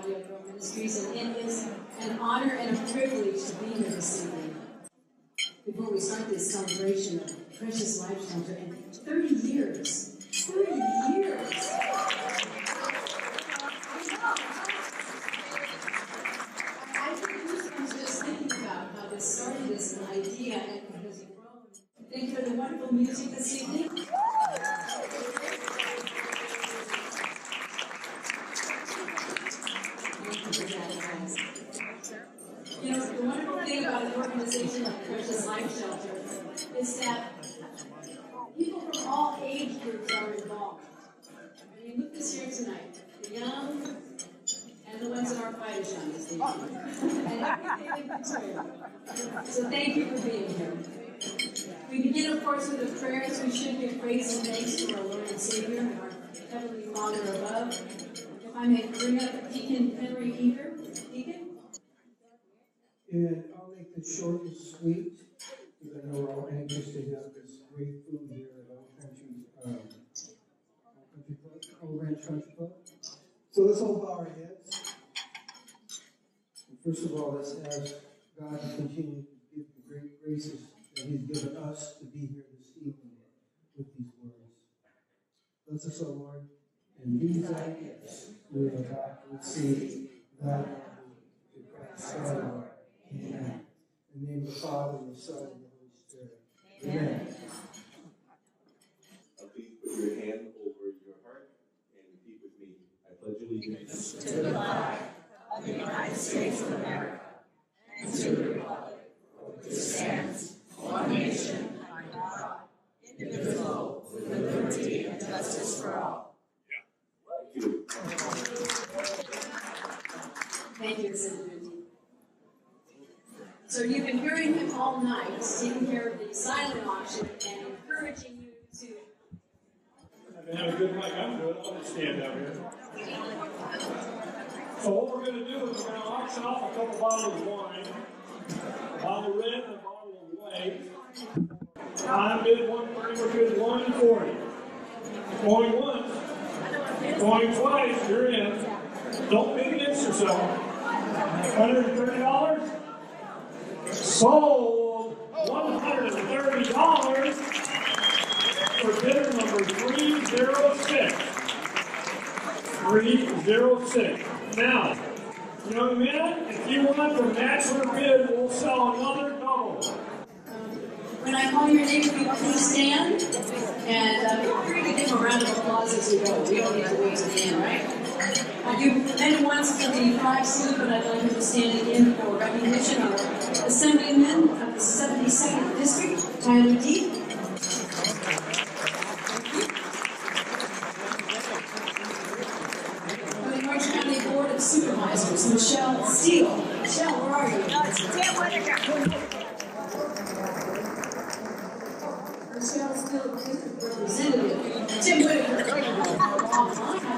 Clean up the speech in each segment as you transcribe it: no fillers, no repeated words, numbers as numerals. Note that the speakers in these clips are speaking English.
Audio Pro Ministries, and it is an honor and a privilege to be here this evening. Before we start this celebration of Precious Life Shelter, and 30 years, 30 years! I think this was just thinking about how this started as an idea and has grown. Thank you for the wonderful music this evening. You know, the wonderful thing about an organization like Precious Life Shelter is that people from all age groups are involved. I mean, look this here tonight. The young and the ones that aren't quite as young as they are. And everything in between. So thank you for being here. We begin, of course, with the prayers. We should give praise and thanks to our Lord and Savior and our Heavenly Father above. If I may bring up Deacon Henry Eager. Deacon? And I'll make this short and sweet, because I know we're all anxious to have this great food here at Old Ranch Country Club. So let's all bow our heads. And first of all, let's ask God to continue to give the great graces that He's given us to be here this evening with these words. Bless us, O Lord, and these thy gifts we are about to receive thy love to Christ our Lord. Amen. In the name of the Father, and the Son, and the Holy Spirit. Amen. Please put your hand over your heart and repeat with me. I pledge allegiance to the flag of the United States of America and to the republic which stands one nation under God, indivisible, with liberty and justice for all. Thank you, Senator. So you've been hearing him all night, taking care of the silent auction and encouraging you to... I've been having a good night. I'm good. I'll just stand out here. So what we're going to do is we're going to auction off a couple bottles of wine, a bottle of red and a bottle of white. I bid 130, we're bidding 140. Going once, going twice, you're in. Don't bid against yourself. $130. Sold $130 for bidder number 306. 306. Now, young men, if you want to match your bid, we'll sell another double. When I call your name, if you please stand, and feel free to give him a round of applause as you go. We don't need to wait to the end, right? You've been once for the flag salute, but I'd like you to stand again for recognition of Assemblyman of the 72nd District, Tyler Deep. For the Orange County Board of Supervisors, Michelle Steele. Michelle, where are you? Michelle Steele, District Representative. Tim Whitaker. I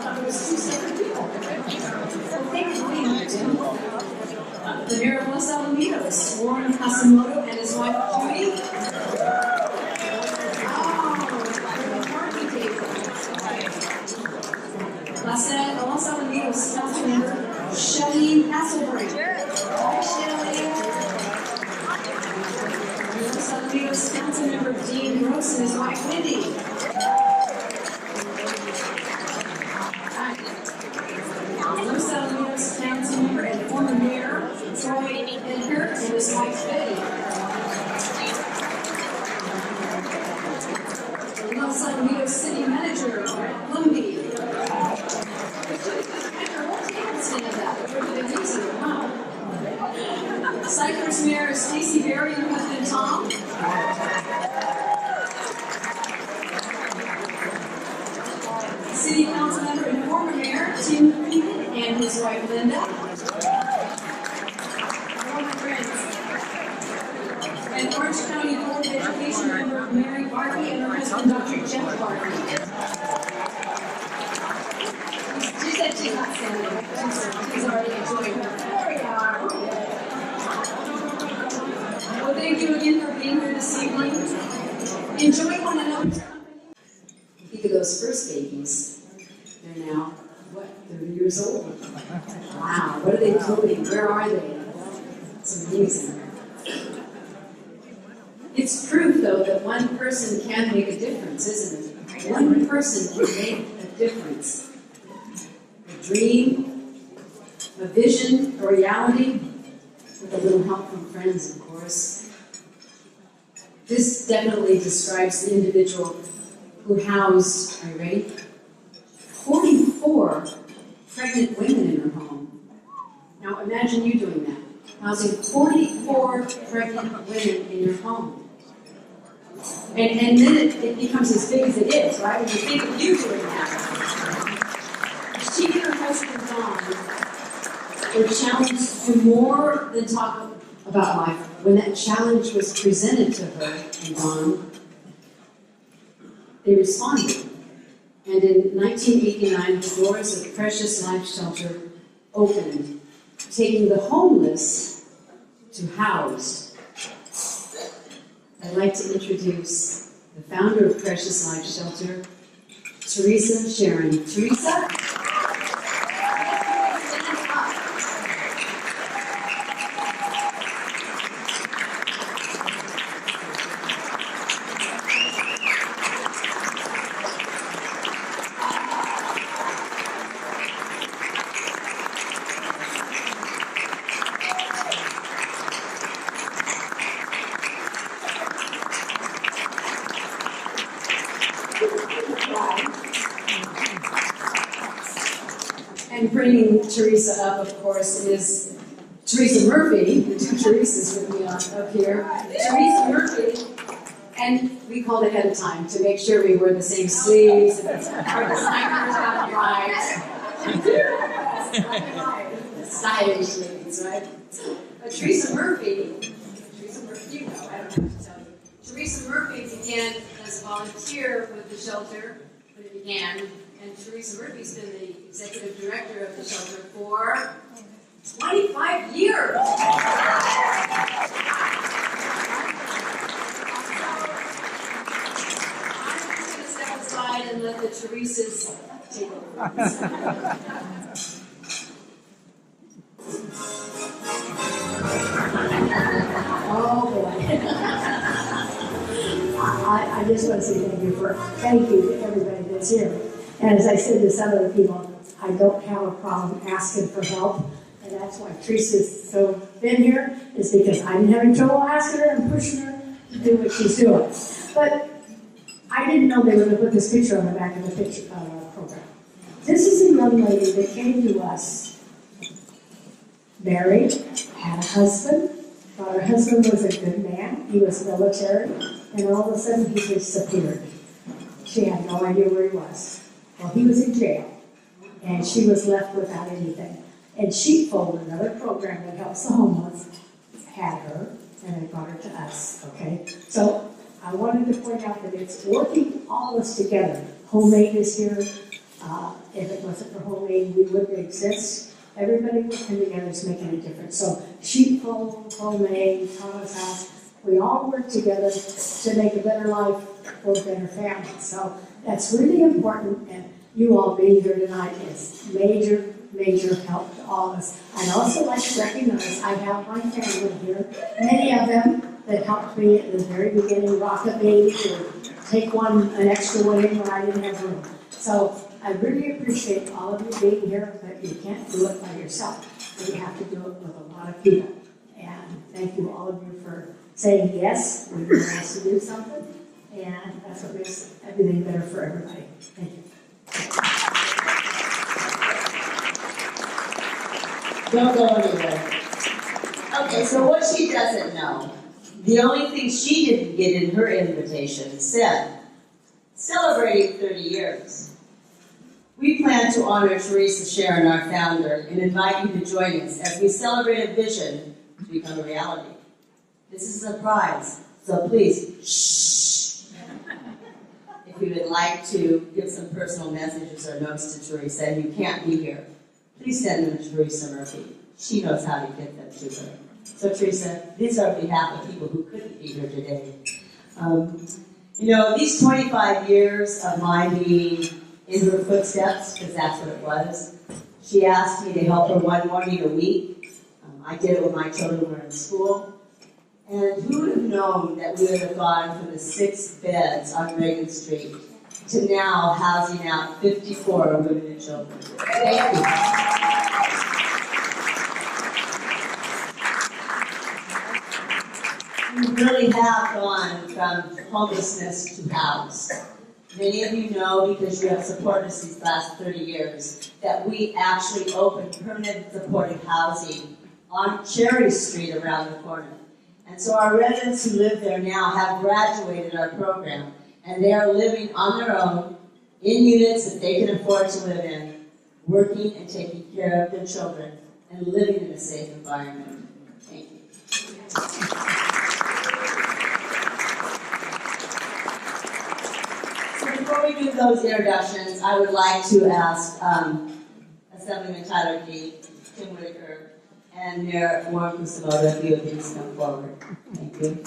thought it was two separate people. Thank you for being here, Tim. The Mayor of Los Alamitos, Warren Hashimoto, and his wife, Judy. Los Alamitos Councilmember Shelley Hasselberg. Hi, Shelley. Los Alamitos Councilmember Dean Gross and his wife, Wendy. Los Alamitos Councilmember and former Mayor Troy Edgar and his wife Betty. Los Alamitos City Manager Brett Lumby. Cypress Mayor Stacey Berry and her husband Tom. City Council Member and former Mayor Tim Keegan and his wife Linda. And Orange County Board of Education Member Mary Barbie and her husband Dr. Jeff Barbie. She said she's not standing. She's already enjoying her. There we are. Well, thank you again for being here this evening. Enjoy one another's company. Think of those first babies. They're now, what, 30 years old? Wow, what are they doing? Where are they? It's amazing. It's proof, though, that one person can make a difference, isn't it? One person can make a difference. A dream, a vision, a reality, with a little help from friends, of course. This definitely describes the individual who housed, are you ready? 44 pregnant women in her home. Now imagine you doing that, housing 44 pregnant women in your home. And then it becomes as big as it is, right? When you think of you doing that. She and her husband, Don, were challenged to more than talk about life. When that challenge was presented to her and Don, they responded. And in 1989, the doors of Precious Life Shelter opened, taking the homeless to housed. I'd like to introduce the founder of Precious Life Shelter, Teresa Sharon. Teresa? And bringing Teresa up, of course, is Teresa Murphy. The two Teresas with me up here. Teresa Murphy. And we called ahead of time to make sure we wore the same sleeves and our designers got it right. Stylish ladies, right? But Teresa Murphy, you know, I don't have to tell you. Teresa Murphy began as a volunteer with the shelter when it began. And Teresa Murphy's been the executive director of the shelter for 25 years. I'm just going to step aside and let the Teresas take over. Oh boy. I just want to say thank you to everybody that's here. And as I said to some of the people, I don't have a problem asking for help. And that's why Teresa's so been here, is because I'm having trouble asking her and pushing her to do what she's doing. But I didn't know they were going to put this picture on the back of the picture program. This is a young lady that came to us, married, had a husband, thought her husband was a good man, he was military, and all of a sudden he disappeared. She had no idea where he was. Well, he was in jail, and she was left without anything. And Sheepfold, another program that helps the homeless, had her, and they brought her to us, okay? So I wanted to point out that it's working all of us together. Homemade is here. If it wasn't for Homemade, we wouldn't exist. Everybody working together is making a difference. So Sheepfold, Homemade, Thomas House, we all work together to make a better life for a better family. So that's really important, and you all being here tonight is major, major help to all of us. I'd also like to recognize I have my family here, many of them that helped me at the very beginning, rock a baby, or take an extra one in when I didn't have room. So I really appreciate all of you being here, but you can't do it by yourself. You have to do it with a lot of people. And thank you all of you for saying yes when you're asked to do something. And that's what makes everything better for everybody. Thank you. Don't go anywhere. Okay, so what she doesn't know, the only thing she didn't get in her invitation said, celebrating 30 years. We plan to honor Teresa Sharon, our founder, and invite you to join us as we celebrate a vision to become a reality. This is a surprise, so please, shh. If you would like to give some personal messages or notes to Teresa and you can't be here, please send them to Teresa Murphy. She knows how to get them to her. So Teresa, these are on behalf of people who couldn't be here today. These 25 years of my being in her footsteps, because that's what it was, She asked me to help her one morning a week. I did it when my children were in school. And who would have known that we would have gone from the 6 beds on Reagan Street to now housing out 54 women and children. Thank you. We really have gone from homelessness to house. Many of you know, because you have supported us these last 30 years, that we actually opened permanent supportive housing on Cherry Street around the corner. And so our residents who live there now have graduated our program, and they are living on their own in units that they can afford to live in, working and taking care of their children, and living in a safe environment. Thank you. So before we do those introductions, I would like to ask Assemblyman Tyler Key, Tim Whitaker, and Mayor Warren Kusamoto, if you would please come forward. Thank you.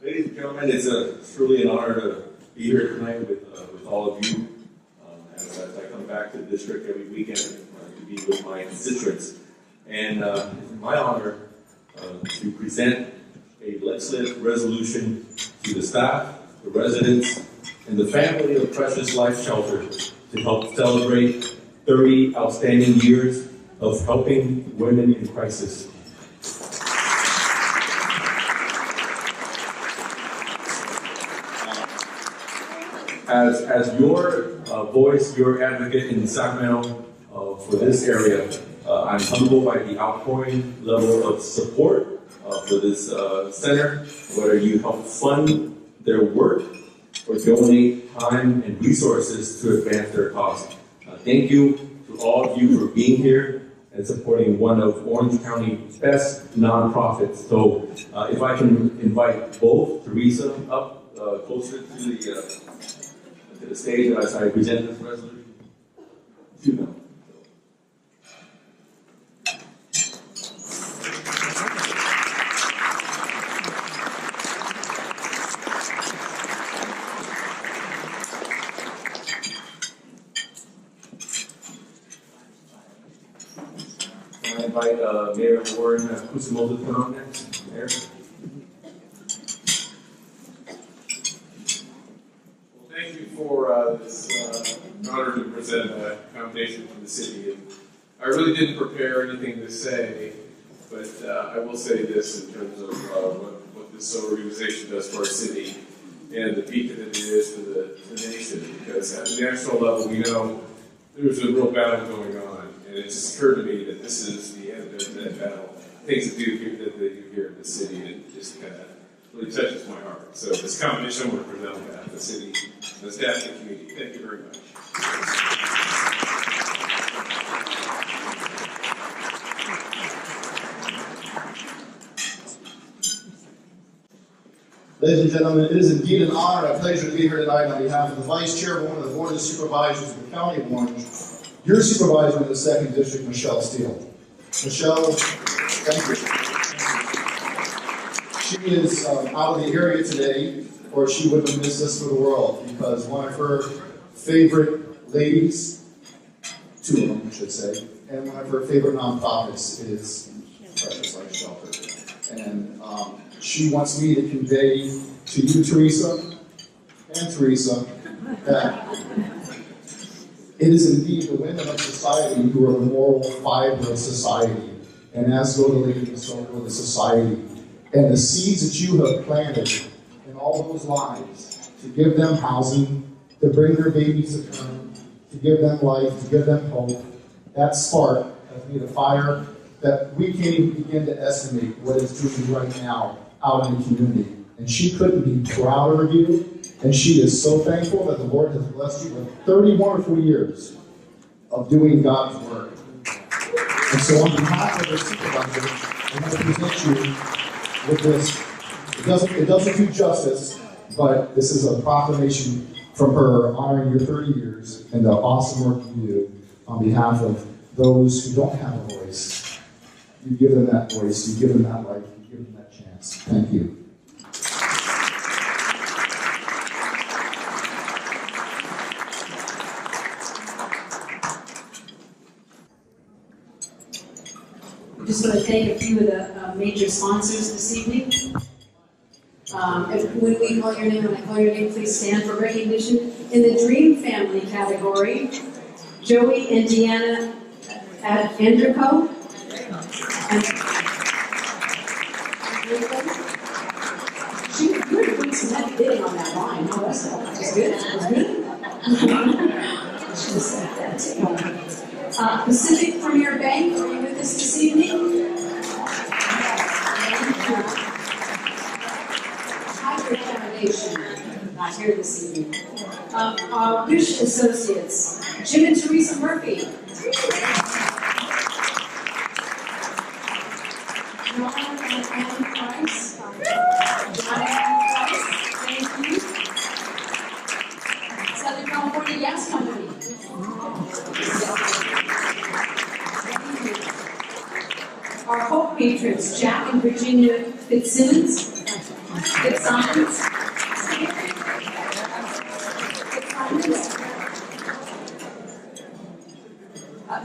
Ladies and gentlemen, it's truly an honor to be here tonight with all of you. As I come back to the district every weekend to be with my constituents. And it's my honor to present a legislative resolution to the staff, the residents, and the family of Precious Life Shelter to help celebrate 30 outstanding years of helping women in crisis. As your voice, your advocate in Sacramento for this area, I'm humbled by the outpouring level of support for this center, whether you help fund their work or donate time and resources to advance their cause. Thank you to all of you for being here and supporting one of Orange County's best nonprofits. So if I can invite both Teresa up closer to the stage as I present this resolution. To them. I invite Mayor Warren Kusamoto to come on next. Mayor. Thank you for this honor to present a commendation from the city. And I really didn't prepare anything to say, but I will say this in terms of what this organization does for our city and the beacon that it is for the nation. Because at the national level, we know there's a real battle going on, and it just occurred to me that this is the end of that battle. Things that they do here in the city, and it just kind of really touches my heart. So this commendation I want to present on behalf of the city, the staff, and the community. Thank you very much. Ladies and gentlemen, it is indeed an honor and a pleasure to be here tonight on behalf of the Vice Chairwoman of the Board of Supervisors of the County of Orange, your supervisor in the 2nd District, Michelle Steele. Michelle, thank you. She is out of the area today, or she would have missed us for the world, because one of her favorite ladies, 2 of them I should say, and one of her favorite nonprofits is Precious Life Shelter. And she wants me to convey to you, Teresa, that it is indeed the women of society who are the moral fiber of society. And as go the ladies, so go the society. And the seeds that you have planted in all those lives, to give them housing, to bring their babies to term, to give them life, to give them hope, that spark has made a fire that we can't even begin to estimate what it's doing right now out in the community. And she couldn't be prouder of you, and she is so thankful that the Lord has blessed you with 30 wonderful years of doing God's work. And so on behalf of the supervisor, I want to present you with this. It doesn't do justice, but this is a proclamation from her honoring your 30 years and the awesome work you do on behalf of those who don't have a voice. You give them that voice, you give them that life, you give them that chance. Thank you. I just want to thank a few of the major sponsors this evening. When we call your name, when I call your name, please stand for recognition. In the Dream Family category, Joey and Deanna Andrico. You were doing some heavy bidding on that line. No, that's good. It was good. Should have said that. Pacific Premier Bank, are you with us this evening? Hybrid Foundation, not here this evening. Wish Associates, Jim and Teresa Murphy. John and Ann Price. Thank you. Southern California Gas Company. Our Hope patrons, Jack and Virginia Fitzsimmons.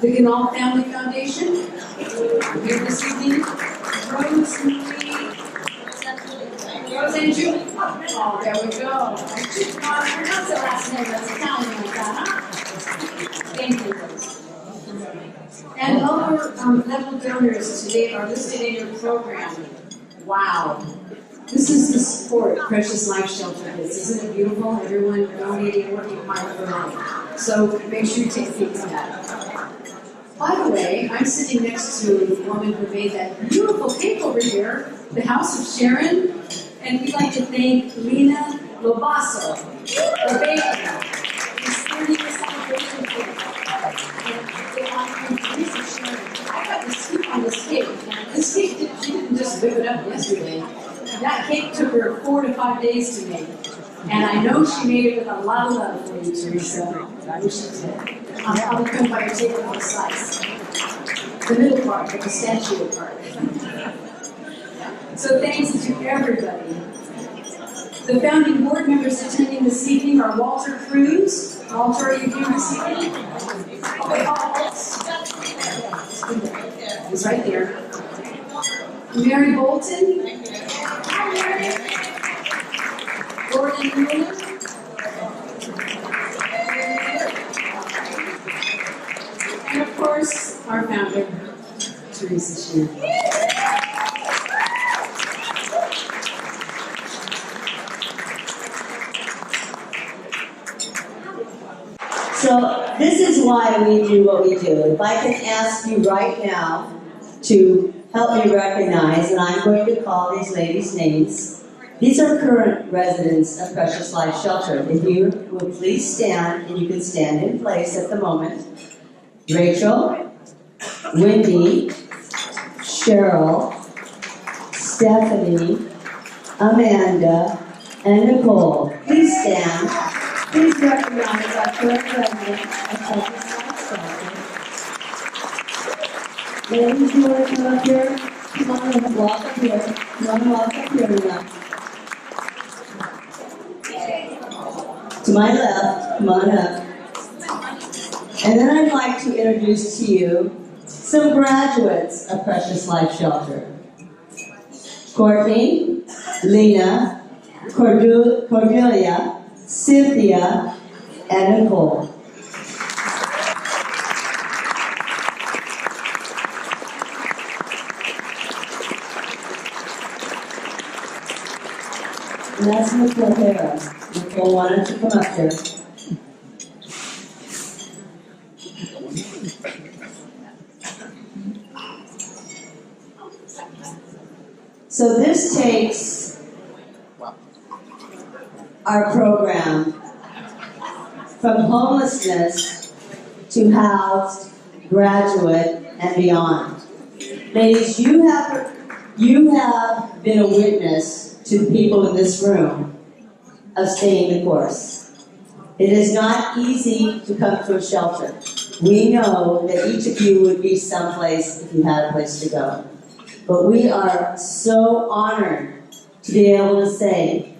The Ganal Family Foundation, here this evening. Rose and Julie. Oh, there we go. I just want to pronounce that last name. That's Italian like that, huh? Thank you, Rose. And other level donors today are listed in your program. Wow. This is the support Precious Life Shelter is. Isn't it beautiful? Everyone donating, working hard for them. So make sure you take a peek at that. By the way, I'm sitting next to the woman who made that beautiful cake over here, the House of Sharon, and we'd like to thank Lena Lobasso for baking this 30th celebration cake. I got the scoop on this cake. This cake, she didn't just whip it up yesterday. That cake took her 4 to 5 days to make. And I know she made it with a lot of love for you, Teresa. I wish she did. I'll be coming by your table on the slice. The middle part, the pistachio part. So thanks to everybody. The founding board members attending this evening are Walter Cruz. Walter, are you here this evening? He's right there. Mary Bolton. Hi, Mary. Gordon Mueller. And of course, our founder, Teresa Shear. So this is why we do what we do. If I can ask you right now to help me recognize, and I'm going to call these ladies' names. These are current residents of Precious Life Shelter. If you will please stand, and you can stand in place at the moment. Rachel, Wendy, Cheryl, Stephanie, Amanda, and Nicole. Please stand. Please recognize our current resident of Precious Life Shelter. Ladies, you want to come up here? Come on and walk up here. Come on and walk up here now. To my left, come on up. And then I'd like to introduce to you some graduates of Precious Life Shelter. Courtney, Lena, Cordelia, Cynthia, and Nicole. And that's Nicole Hera. Nicole wanted to come up here. So this takes our program from homelessness to housed, graduate, and beyond. Ladies, you have been a witness to the people in this room of staying the course. It is not easy to come to a shelter. We know that each of you would be someplace if you had a place to go. But we are so honored to be able to say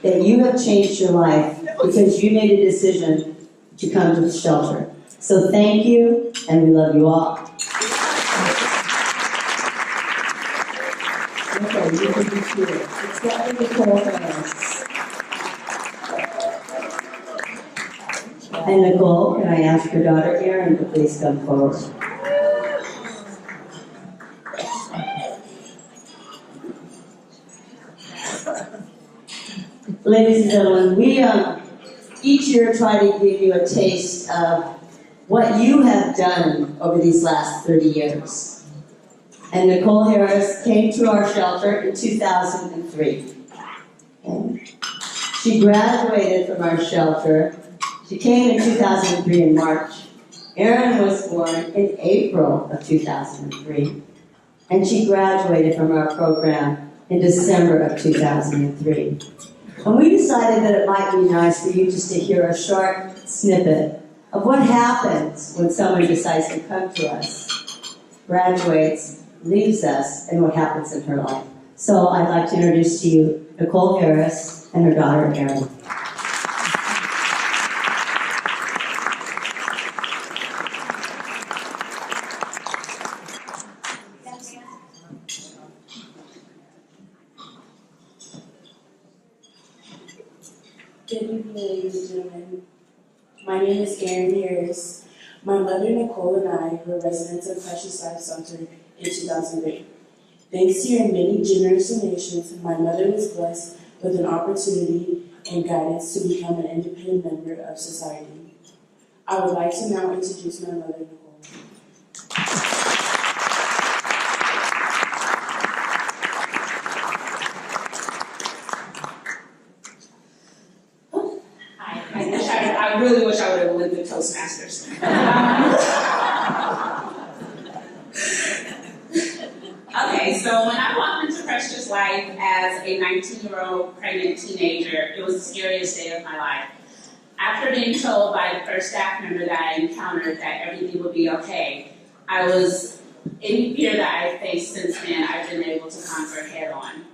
that you have changed your life because you made a decision to come to the shelter. So thank you, and we love you all. Okay, you can be seated. Let's get to Nicole Harris. And Nicole, can I ask your daughter Erin to please come forward? Ladies and gentlemen, we each year try to give you a taste of what you have done over these last 30 years. And Nicole Harris came to our shelter in 2003. Okay. She graduated from our shelter. She came in 2003 in March. Erin was born in April of 2003. And she graduated from our program in December of 2003. And we decided that it might be nice for you just to hear a short snippet of what happens when someone decides to come to us, graduates, leaves us, and what happens in her life. So I'd like to introduce to you Nicole Harris and her daughter, Erin. Good evening, ladies and gentlemen. My name is Erin Harris. My mother, Nicole, and I were residents of Precious Life Shelter in 2003. Thanks to your many generous donations, my mother was blessed with an opportunity and guidance to become an independent member of society. I would like to now introduce my mother, Nicole. I really wish I would have lived with Toastmasters. Okay, so when I walked into Precious Life as a 19-year-old pregnant teenager, it was the scariest day of my life. After being told by the first staff member that I encountered that everything would be okay, I was, any fear that I've faced since then, I've been able to conquer head on.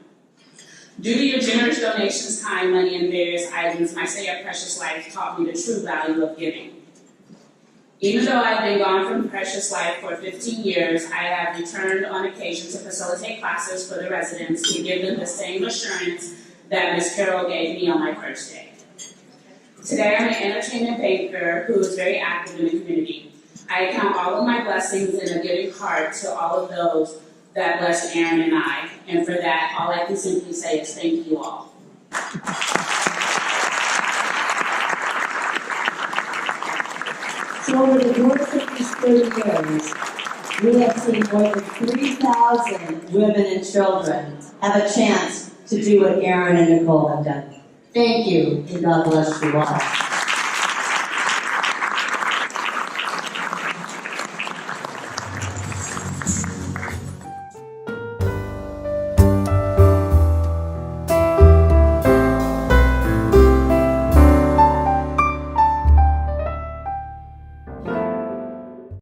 Due to your generous donations, time, money, and various items, my stay at Precious Life taught me the true value of giving. Even though I've been gone from Precious Life for 15 years, I have returned on occasion to facilitate classes for the residents to give them the same assurance that Ms. Carroll gave me on my first day. Today, I'm an entertainment banker who is very active in the community. I count all of my blessings in a giving heart to all of those that blessed Erin and I, and for that, all I can simply say is thank you all. So over the course of these 30 years, we have seen more than 3,000 women and children have a chance to do what Erin and Nicole have done. Thank you, and God bless you all.